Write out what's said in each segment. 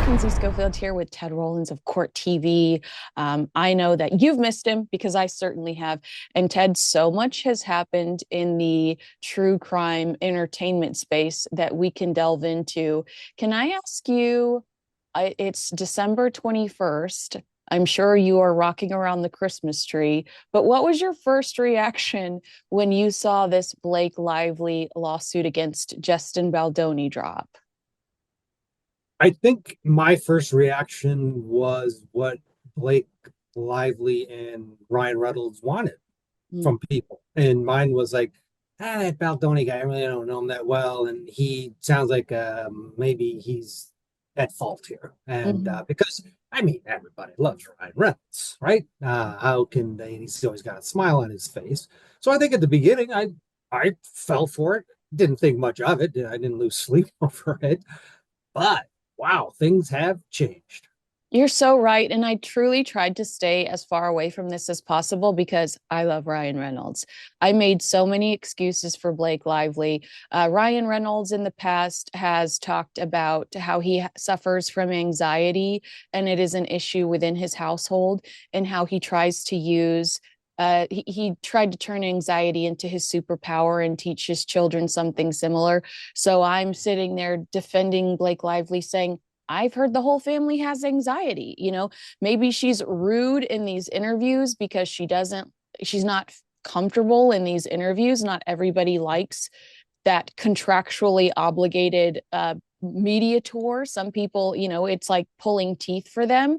Kinsey Schofield here with Ted Rowlands of CourtTV. I know that you've missed him because I certainly have. And Ted, so much has happened in the true crime entertainment space that we can delve into. Can I ask you, it's December 21st. I'm sure you are rocking around the Christmas tree, but what was your first reaction when you saw this Blake Lively lawsuit against Justin Baldoni drop? I think my first reaction was what Blake Lively and Ryan Reynolds wanted Mm. from people. And mine was like, that Baldoni guy, I really don't know him that well. And he sounds like maybe he's at fault here. And Mhm. because, I mean, everybody loves Ryan Reynolds, right? How can they? He's always got a smile on his face. So I think at the beginning, I fell for it. Didn't think much of it. I didn't lose sleep over it. But wow, things have changed. You're so right. And I truly tried to stay as far away from this as possible because I love Ryan Reynolds. I made so many excuses for Blake Lively. Ryan Reynolds in the past has talked about how he suffers from anxiety and it is an issue within his household, and how he tries to use he tried to turn anxiety into his superpower and teach his children something similar. So I'm sitting there defending Blake Lively, saying, I've heard the whole family has anxiety. Maybe she's rude in these interviews because she's not comfortable in these interviews. Not everybody likes that contractually obligated media tour. Some people, it's like pulling teeth for them.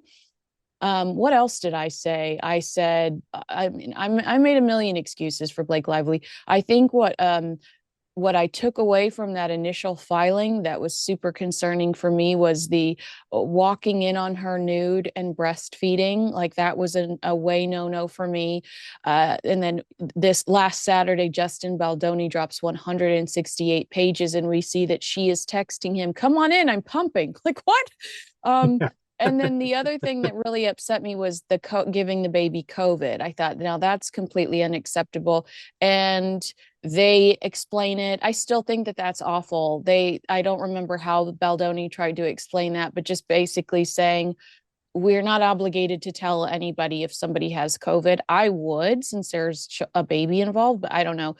What else did I say? I said, I mean, I made a million excuses for Blake Lively. I think what I took away from that initial filing that was super concerning for me was the walking in on her nude and breastfeeding. Like that was a way no for me. And then this last Saturday, Justin Baldoni drops 168 pages, and we see that she is texting him, "Come on in, I'm pumping." Like what? Um, Yeah. and then the other thing that really upset me was the giving the baby COVID. I thought, now that's completely unacceptable. And they explain it. I still think that that's awful. I don't remember how Baldoni tried to explain that, but just basically saying, we're not obligated to tell anybody if somebody has COVID. I would, since there's a baby involved, but I don't know.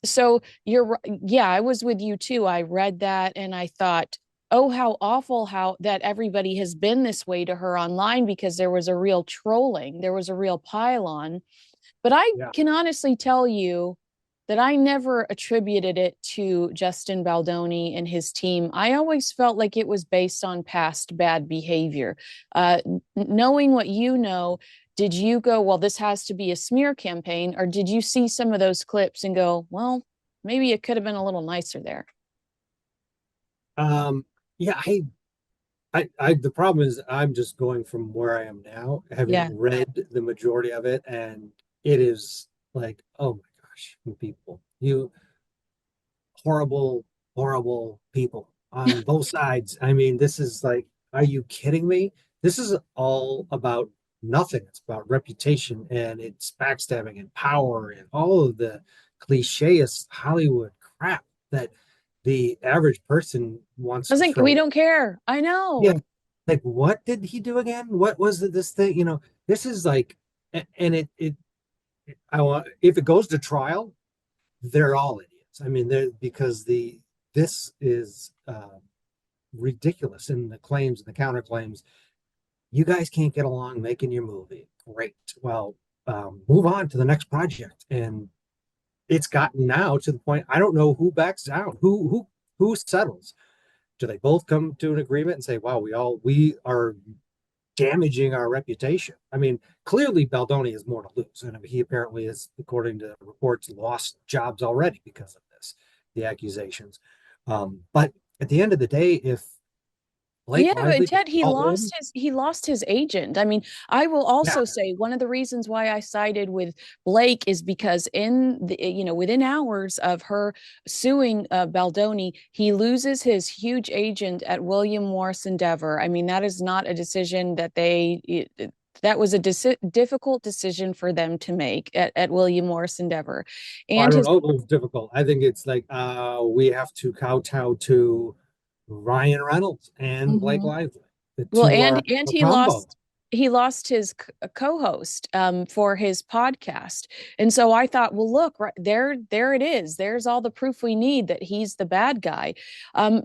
So yeah, I was with you too. I read that and I thought, oh, how awful how that everybody has been this way to her online, because there was a real trolling, there was a real pile-on. But I Yeah. can honestly tell you that I never attributed it to Justin Baldoni and his team. I always felt like it was based on past bad behavior. Uh, Knowing what you know, did you go, well, this has to be a smear campaign, or did you see some of those clips and go, well, maybe it could have been a little nicer there? Um, yeah, I the problem is I'm just going from where I am now, having Yeah. read the majority of it, and it is like, oh my gosh, you people, you horrible, horrible people on both sides. I mean, this is like, are you kidding me? This is all about nothing. It's about reputation and it's backstabbing and power and all of the clicheist Hollywood crap that the average person wants I was to like, throw. we don't care. I Yeah. know. Like, what did he do again? What was it, this thing? This is like, and I want, if it goes to trial, they're all idiots. I mean, they're because this is ridiculous in the claims and the counterclaims. You guys can't get along making your movie. Great. Well, move on to the next project. And it's gotten now to the point I don't know who backs down, who settles. Do they both come to an agreement and say, "Wow, we are damaging our reputation"? I mean, clearly Baldoni has more to lose, and he apparently is, according to reports, lost jobs already because of this, the accusations. But at the end of the day, if Yeah, Blake but Lively goes Ted, he all lost in, his agent. I mean, I will yeah, also say one of the reasons why I sided with Blake is because within hours of her suing Baldoni, he loses his huge agent at William Morris Endeavor. I mean, that is not a decision that was a difficult decision for them to make at William Morris Endeavor, I and don't his know if it was difficult. I think it's like we have to kowtow to Ryan Reynolds and Blake Mhm. Lively. The Well, two are and a combo. he lost his co-host for his podcast. And so I thought, well, look, right there it is. There's all the proof we need that he's the bad guy.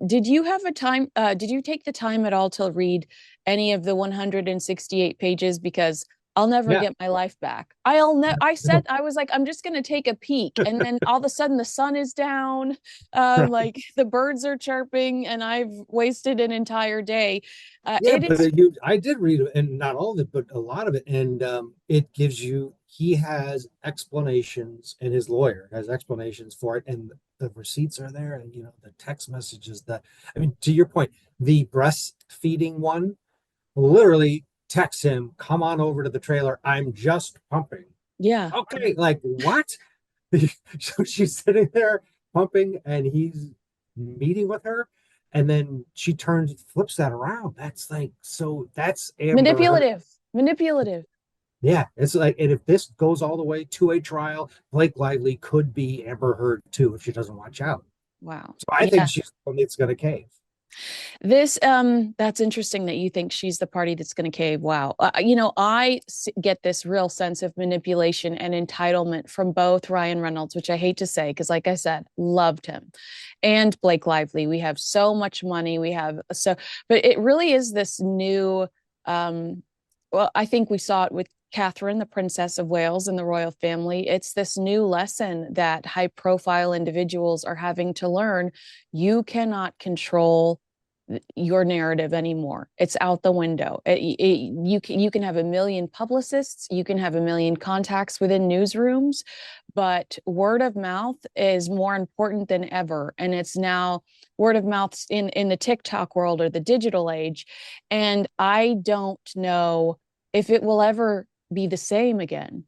Did you have a time did you take the time at all to read any of the 168 pages? Because I'll never Yeah. get my life back. I said I was like, I'm just gonna take a peek, and then all of a sudden the sun is down, like the birds are chirping, and I've wasted an entire day. Yeah, It but is, I did read it, and not all of it, but a lot of it, and it gives you. He has explanations, and his lawyer has explanations for it, and the receipts are there, and the text messages that. I mean, to your point, the breastfeeding one literally texts him, "Come on over to the trailer. I'm just pumping." yeah. Okay, like what? So she's sitting there pumping, and he's meeting with her, and then she flips that around. That's like, so that's Amber Heard. Manipulative, manipulative. Yeah, it's like, and if this goes all the way to a trial, Blake Lively could be Amber Heard too if she doesn't watch out. Wow. So I think Yeah. she's the one that's going to cave. This that's interesting that you think she's the party that's going to cave. Wow. Get this real sense of manipulation and entitlement from both Ryan Reynolds, which I hate to say because like I said, loved him, and Blake Lively. We have so much money. But it really is this new well, I think we saw it with Catherine, the Princess of Wales, and the royal family. It's this new lesson that high profile individuals are having to learn. You cannot control your narrative anymore. It's out the window. You can have a million publicists, you can have a million contacts within newsrooms, but word of mouth is more important than ever. And it's now word of mouth in the TikTok world or the digital age. And I don't know if it will ever be the same again.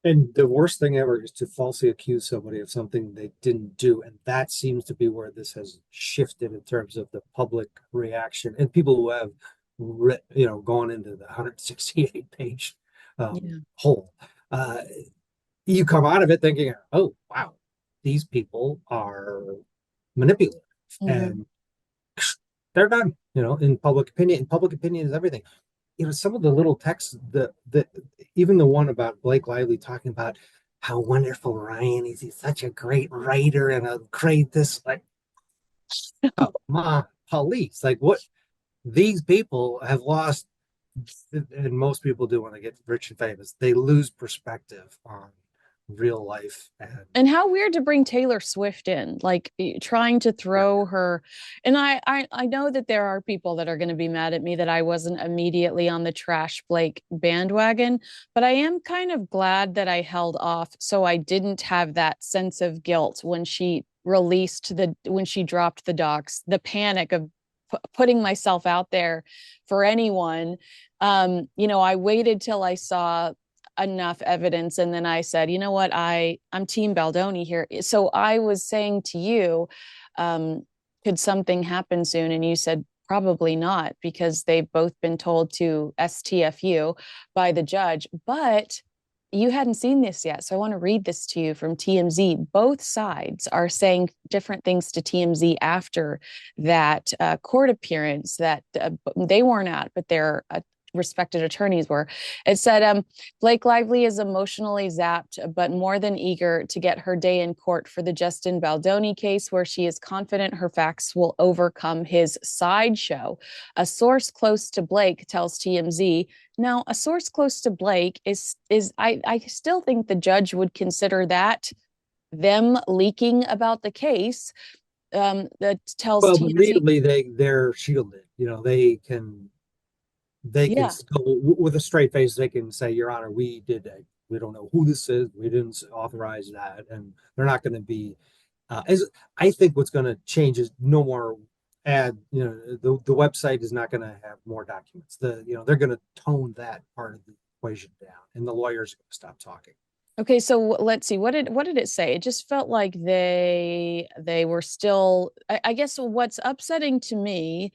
And the worst thing ever is to falsely accuse somebody of something they didn't do. And that seems to be where this has shifted in terms of the public reaction and people who have, gone into the 168 page Yeah. hole. You come out of it thinking, oh, wow, these people are manipulative. Mm-hmm. And they're done, in public opinion. And public opinion is everything. Some of the little texts, the even the one about Blake Lively talking about how wonderful Ryan is. He's such a great writer and a great this, like, oh, my police. Like, what? These people have lost, and most people do when they get rich and famous, they lose perspective on real life. And how weird to bring Taylor Swift in, like trying to Yeah, throw her. And I know that there are people that are going to be mad at me that I wasn't immediately on the trash Blake bandwagon, but I am kind of glad that I held off so I didn't have that sense of guilt when when she dropped the docs, the panic of putting myself out there for anyone. I waited till I saw enough evidence, and then I said, you know what, I'm team Baldoni here. So I was saying to you, could something happen soon? And you said probably not, because they've both been told to STFU by the judge. But you hadn't seen this yet, so I want to read this to you from TMZ. Both sides are saying different things to TMZ after that court appearance that they weren't at, but their respected attorneys were. It said, Blake Lively is emotionally zapped, but more than eager to get her day in court for the Justin Baldoni case, where she is confident her facts will overcome his sideshow. A source close to Blake tells TMZ. Now, a source close to Blake is I still think the judge would consider that them leaking about the case. That tells well, but TMZ. legally they're shielded. They can Yeah. go with a straight face. They can say, "Your Honor, we did. We don't know who this is. We didn't authorize that," and they're not going to be. As I think, what's going to change is no more ad. The website is not going to have more documents. They're going to tone that part of the equation down, and the lawyers are going to stop talking. Okay, so let's see. What did it say? It just felt like they were still. I guess what's upsetting to me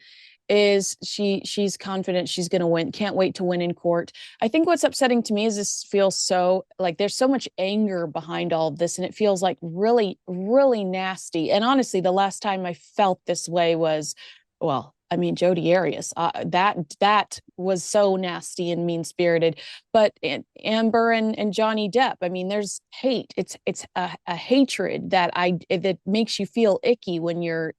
is she's confident she's going to win. Can't wait to win in court. I think what's upsetting to me is this feels so like there's so much anger behind all of this, and it feels like really, really nasty. And honestly, the last time I felt this way was, well, I mean, Jodi Arias, that was so nasty and mean spirited. But Amber and Johnny Depp, I mean, there's hate. It's a hatred that makes you feel icky when you're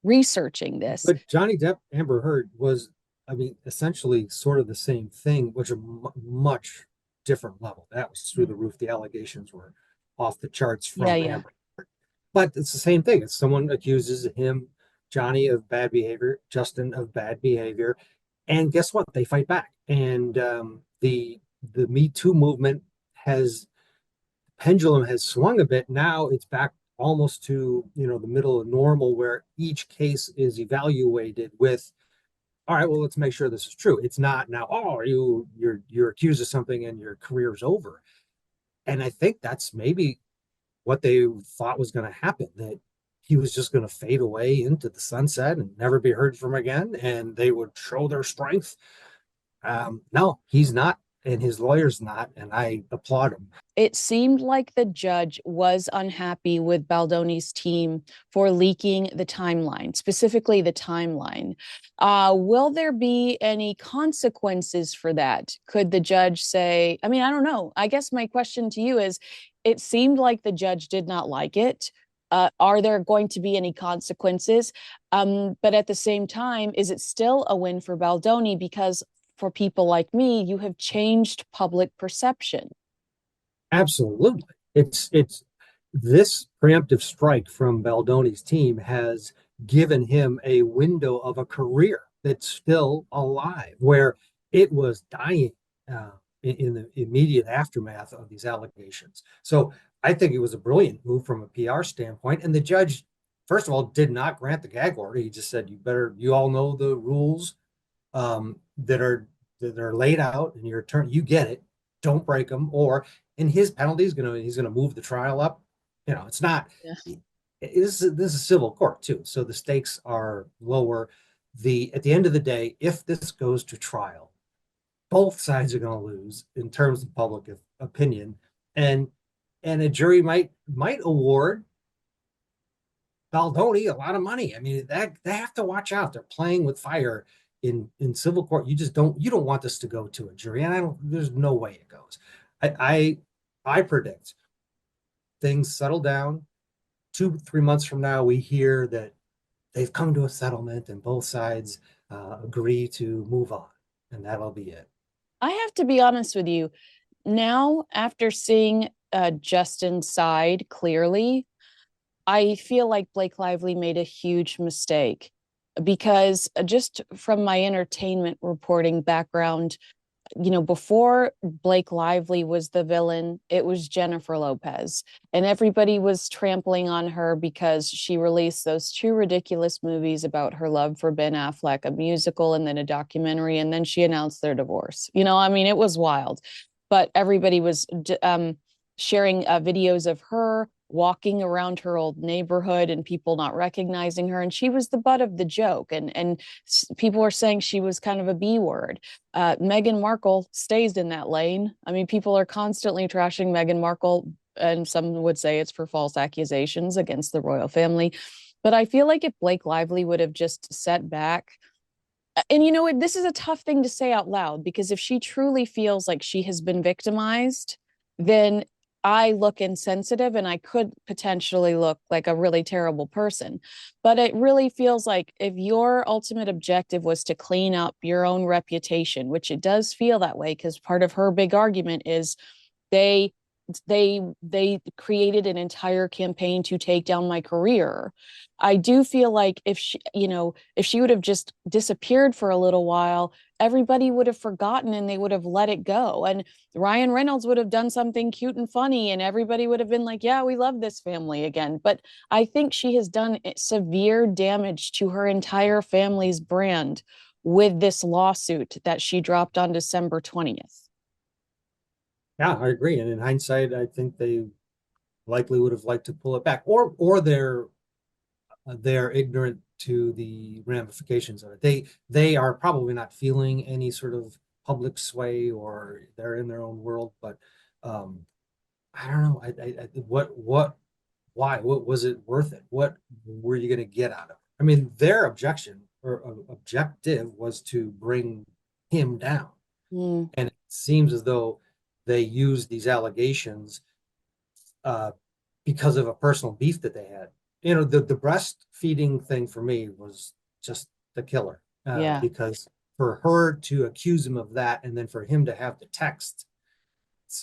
researching this. But Johnny Depp, Amber Heard was, I mean, essentially sort of the same thing, which a much different level. That was through the roof. The allegations were off the charts Yeah, from yeah. Amber. But it's the same thing. It's someone accuses him, Johnny, of bad behavior, Justin of bad behavior, and guess what? They fight back. And the Me Too movement has pendulum has swung a bit. Now it's back almost to the middle of normal, where each case is evaluated with, all right, well, let's make sure this is true. It's not now, oh, you're accused of something and your career's over. And I think that's maybe what they thought was going to happen, that he was just going to fade away into the sunset and never be heard from again, and they would show their strength. No, he's not, and his lawyer's not, and I applaud him. It seemed like the judge was unhappy with Baldoni's team for leaking the timeline, specifically the timeline. Will there be any consequences for that? Could the judge say, I mean, I don't know. I guess my question to you is, it seemed like the judge did not like it. Are there going to be any consequences? But at the same time, is it still a win for Baldoni? Because for people like me, you have changed public perception. Absolutely. It's this preemptive strike from Baldoni's team has given him a window of a career that's still alive, where it was dying in the immediate aftermath of these allegations. So I think it was a brilliant move from a PR standpoint. And the judge, first of all, did not grant the gag order. He just said, you all know the rules that are laid out in your turn. You get it. Don't break them. Or in his penalty, he's gonna move the trial up. It's not. Yeah. This is a civil court too, so the stakes are lower. At the end of the day, if this goes to trial, both sides are going to lose in terms of public opinion, and a jury might award Baldoni a lot of money. I mean, that they have to watch out. They're playing with fire in civil court. You don't want this to go to a jury, and there's no way it goes. I predict things settle down. 2-3 months from now, we hear that they've come to a settlement and both sides agree to move on, and that'll be it. I have to be honest with you. Now, after seeing Justin's side clearly, I feel like Blake Lively made a huge mistake because just from my entertainment reporting background, before Blake Lively was the villain, it was Jennifer Lopez. And everybody was trampling on her because she released those two ridiculous movies about her love for Ben Affleck, a musical and then a documentary. And then she announced their divorce. I mean, it was wild. But everybody was sharing videos of her walking around her old neighborhood and people not recognizing her, and she was the butt of the joke, and people were saying she was kind of a B word. Meghan Markle stays in that lane. I mean, people are constantly trashing Meghan Markle, and some would say it's for false accusations against the royal family. But I feel like if Blake Lively would have just set back, and this is a tough thing to say out loud, because if she truly feels like she has been victimized, then I look insensitive and I could potentially look like a really terrible person. But it really feels like if your ultimate objective was to clean up your own reputation, which it does feel that way, because part of her big argument is they they created an entire campaign to take down my career. I do feel like if she would have just disappeared for a little while, everybody would have forgotten and they would have let it go, and Ryan Reynolds would have done something cute and funny and everybody would have been like, yeah, we love this family again. But I think she has done severe damage to her entire family's brand with this lawsuit that she dropped on December 20th. Yeah, I agree. And in hindsight, I think they likely would have liked to pull it back, or they're ignorant to the ramifications of it. They are probably not feeling any sort of public sway, or they're in their own world. But I don't know. Why? What was it worth it? What were you going to get out of it? I mean, their objection objective was to bring him down. Mm, And it seems as though they used these allegations uh, because of a personal beef that they had. You know, the breastfeeding thing for me was just the killer, yeah. because for her to accuse him of that, and then for him to have the text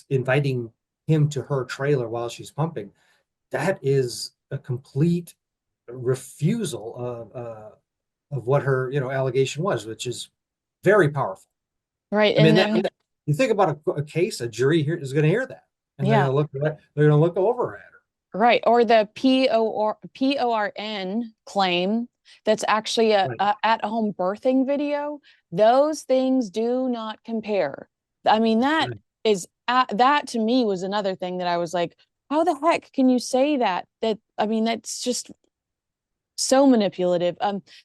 inviting him to her trailer while she's pumping, that is a complete refusal of what her, you know, allegation was, which is very powerful. Right. I mean, And then, you think about a case, a jury here is going to hear that, and yeah. they're going to look over at her. Right. Or the PORN claim that's actually Right. a at-home birthing video. Those things do not compare. I mean, Right. that to me was another thing that I was like, how the heck can you say that? I mean, that's just so manipulative.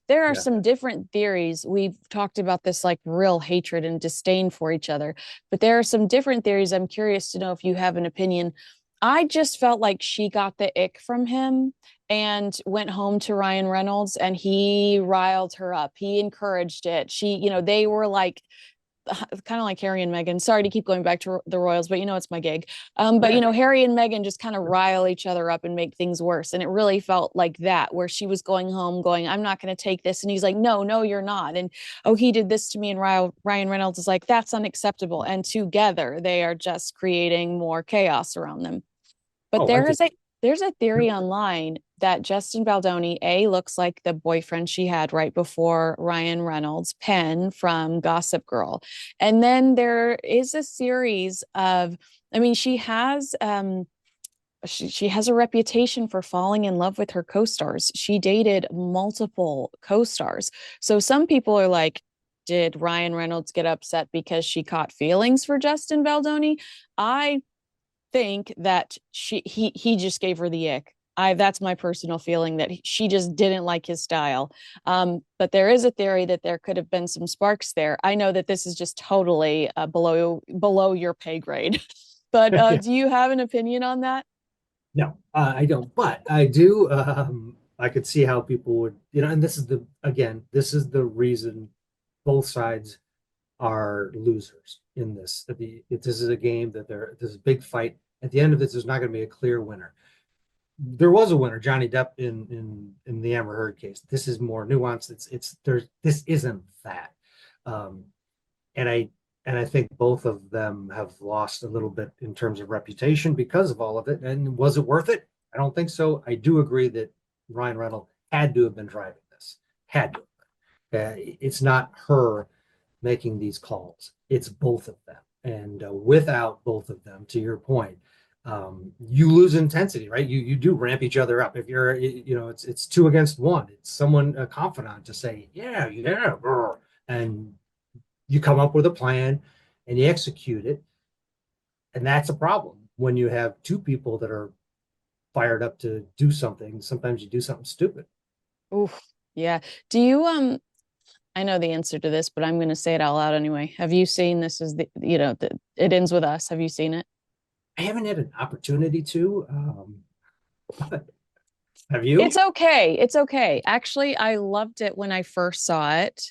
There are Yeah. some different theories. We've talked about this like real hatred and disdain for each other, but there are some different theories. I'm curious to know if you have an opinion. I just felt like she got the ick from him and went home to Ryan Reynolds and he riled her up. He encouraged it. They were like kind of like Harry and Meghan. Sorry to keep going back to the Royals, but it's my gig. But Yeah. Harry and Meghan just kind of rile each other up and make things worse. And it really felt like that, where she was going home, going, "I'm not going to take this," and he's like, "No, no, you're not." And oh, he did this to me, and Ryan Reynolds is like, "That's unacceptable." And together, they are just creating more chaos around them. But Oh, I think. there's a theory online that Justin Baldoni looks like the boyfriend she had right before Ryan Reynolds, Penn from Gossip Girl. And then there is a series of, I mean, she has a reputation for falling in love with her co-stars. She dated multiple co-stars. So some people are like, did Ryan Reynolds get upset because she caught feelings for Justin Baldoni? I think that he just gave her the ick. That's my personal feeling, that she just didn't like his style. But there is a theory that there could have been some sparks there. I know that this is just totally below your pay grade, but Yeah. do you have an opinion on that? No, I don't, but I do. I could see how people would, you know, and this is the reason both sides are losers in this. This is a game that this is a big fight. At the end of this, there's not going to be a clear winner. There was a winner, Johnny Depp in the Amber Heard case. This is more nuanced. This isn't that. Um, and I think both of them have lost a little bit in terms of reputation because of all of it. And was it worth it? I don't think so. I do agree that Ryan Reynolds had to have been driving this. Had to. It's not her making these calls. It's both of them. And without both of them, to your point, you lose intensity, right? You do ramp each other up. If you're, it's two against one. It's someone, a confidant, to say, yeah, yeah, and you come up with a plan and you execute it. And that's a problem when you have two people that are fired up to do something. Sometimes you do something stupid. Oof, yeah. Do you I know the answer to this, but I'm going to say it out loud anyway. Have you seen this? Is It Ends with Us? Have you seen it? I haven't had an opportunity to. But have you? It's okay. It's okay. Actually, I loved it when I first saw it,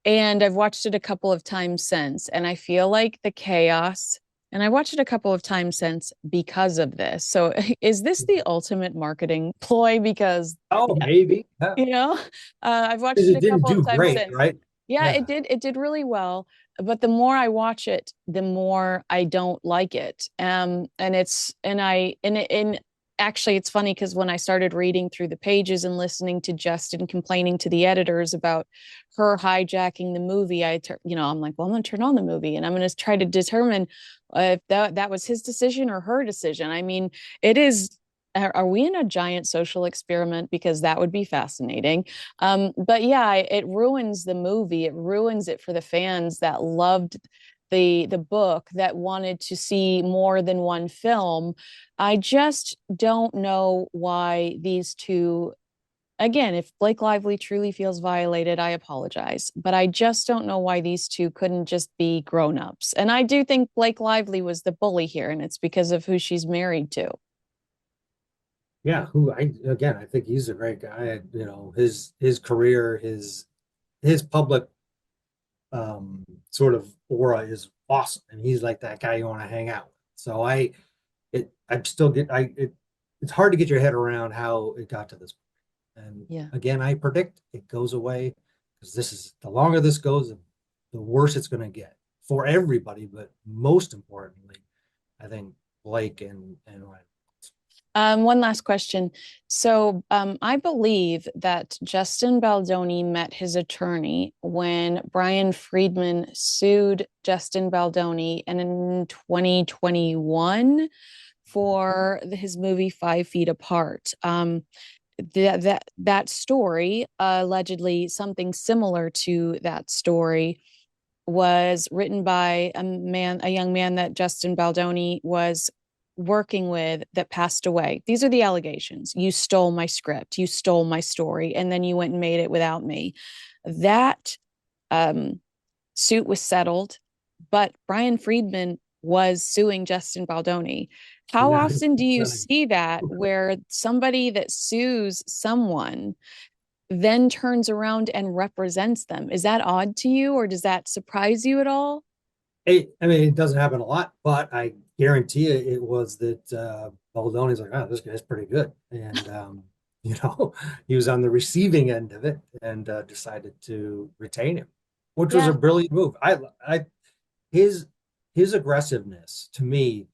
and I've watched it a couple of times since, and I feel like the chaos, and I watched it a couple of times since because of this. So, is this the ultimate marketing ploy? Because, Oh, yeah, maybe. Yeah. you know, I've watched Because it it a didn't couple of do times great, since. right? Yeah, Yeah. it did really well. But the more I watch it, the more I don't like it. And it's and I and actually it's funny because when I started reading through the pages and listening to Justin complaining to the editors about her hijacking the movie, I'm like, well, I'm going to turn on the movie and I'm going to try to determine if that was his decision or her decision. I mean, it is. Are we in a giant social experiment? Because that would be fascinating. But yeah, it ruins the movie. It ruins it for the fans that loved the book, that wanted to see more than one film. I just don't know why these two, again, if Blake Lively truly feels violated, I apologize. But I just don't know why these two couldn't just be grown-ups. And I do think Blake Lively was the bully here, and it's because of who she's married to. Yeah. I think he's a great guy. You know, his career, his his public sort of aura is awesome, and he's like that guy you want to hang out with. So I still get it's hard to get your head around how it got to this point. And Yeah. again, I predict it goes away because this is the longer this goes, the worse it's going to get for everybody. But most importantly, I think Blake and Ryan. One last question. So, I believe that Justin Baldoni met his attorney when Brian Friedman sued Justin Baldoni in 2021 for his movie 5 Feet Apart. That story, allegedly something similar to that story, was written by a young man that Justin Baldoni was working with that passed away. These are the allegations. You stole my script, you stole my story, and then you went and made it without me. That um, suit was settled, but Brian Friedman was suing Justin Baldoni. How Yeah, often do you see that where somebody that sues someone then turns around and represents them? Is that odd to you, or does that surprise you at all? I mean, it doesn't happen a lot, but I guarantee you it was that Baldoni's like, oh, this guy's pretty good. And, you know, he was on the receiving end of it and decided to retain him, which was a Yeah. brilliant move. His, his aggressiveness to me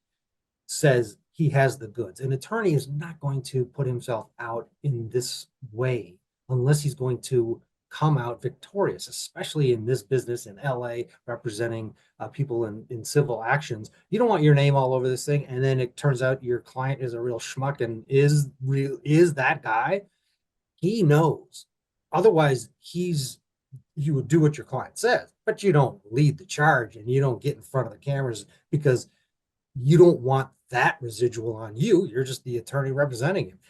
says he has the goods. An attorney is not going to put himself out in this way unless he's going to come out victorious, especially in this business in LA, representing people in civil actions. You don't want your name all over this thing, and then it turns out your client is a real schmuck and is that guy. He knows. Otherwise, you would do what your client says, but you don't lead the charge and you don't get in front of the cameras because you don't want that residual on you. You're just the attorney representing him.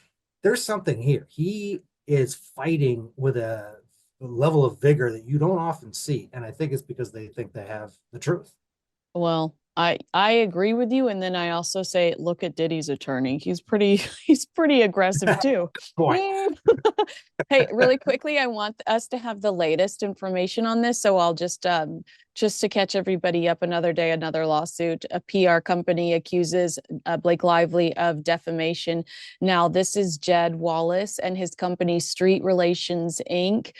There's something here. He is fighting with a level of vigor that you don't often see. And I think it's because they think they have the truth. Well, I agree with you, and then I also say, look at Diddy's attorney. He's pretty he's pretty aggressive too. Boy. Hey, really quickly, I want us to have the latest information on this, so I'll just to catch everybody up, another day, another lawsuit. A PR company accuses Blake Lively of defamation. Now, this is Jed Wallace and his company Street Relations Inc.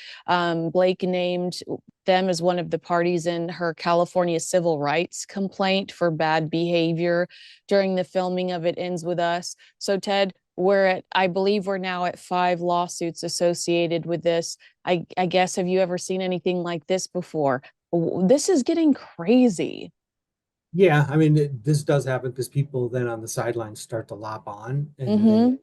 Blake named them as one of the parties in her California civil rights complaint for bad behavior during the filming of It Ends With Us. So, Ted, I believe we're now at 5 lawsuits associated with this. I guess, have you ever seen anything like this before? This is getting crazy. Yeah, I mean, this does happen because people then on the sidelines start to lop on and Mm-hmm.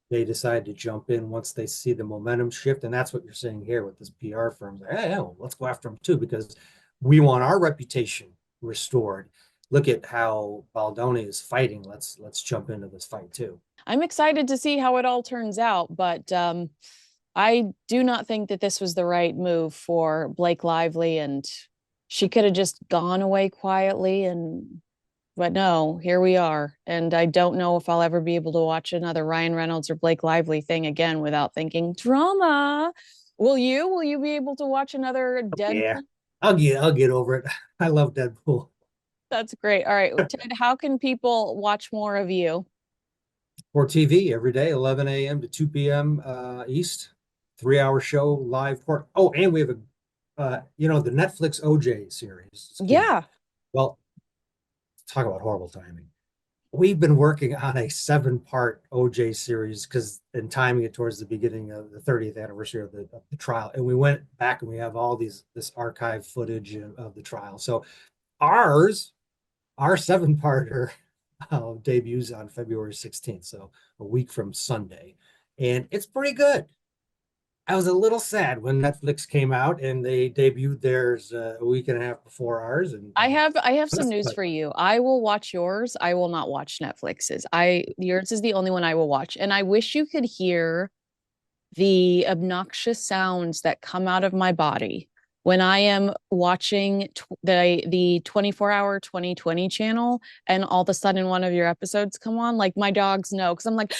they decide to jump in once they see the momentum shift. And that's what you're seeing here with this PR firm. Like, hey, well, let's go after them too, because we want our reputation restored. Look at how Baldoni is fighting. Let's jump into this fight too. I'm excited to see how it all turns out, but I do not think that this was the right move for Blake Lively, and she could have just gone away quietly. And but no, here we are, and I don't know if I'll ever be able to watch another Ryan Reynolds or Blake Lively thing again without thinking drama. Will you? Will you be able to watch another Yeah, Deadpool? I'll get over it. I love Deadpool. That's great. All right, Ted, how can people watch more of you? CourtTV every day, 11 a.m. to 2 p.m. East, 3 hour show live court. Oh, and we have the Netflix OJ series just came out. Yeah. Well, talk about horrible timing. We've been working on a 7 part OJ series because and timing it towards the beginning of the 30th anniversary of the trial. And we went back and we have all this archive footage of the trial. So ours, our 7 parter debuts on February 16th, so a week from Sunday. And it's pretty good. I was a little sad when Netflix came out and they debuted theirs a week and a half before ours. And I have some news for you. I will watch yours. I will not watch Netflix's. I Yours is the only one I will watch. And I wish you could hear the obnoxious sounds that come out of my body when I am watching the 24-hour 2020 channel and all of a sudden one of your episodes come on. Like my dogs know because I'm like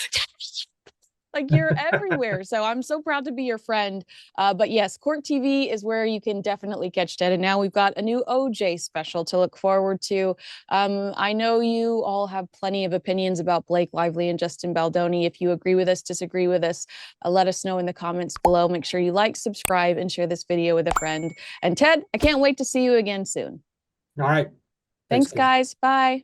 Like you're everywhere. So I'm so proud to be your friend. But yes, Court TV is where you can definitely catch Jed. And now we've got a new OJ special to look forward to. I know you all have plenty of opinions about Blake Lively and Justin Baldoni. If you agree with us, disagree with us, let us know in the comments below. Make sure you like, subscribe, and share this video with a friend. And Ted, I can't wait to see you again soon. All right. Thanks, guys. Bye.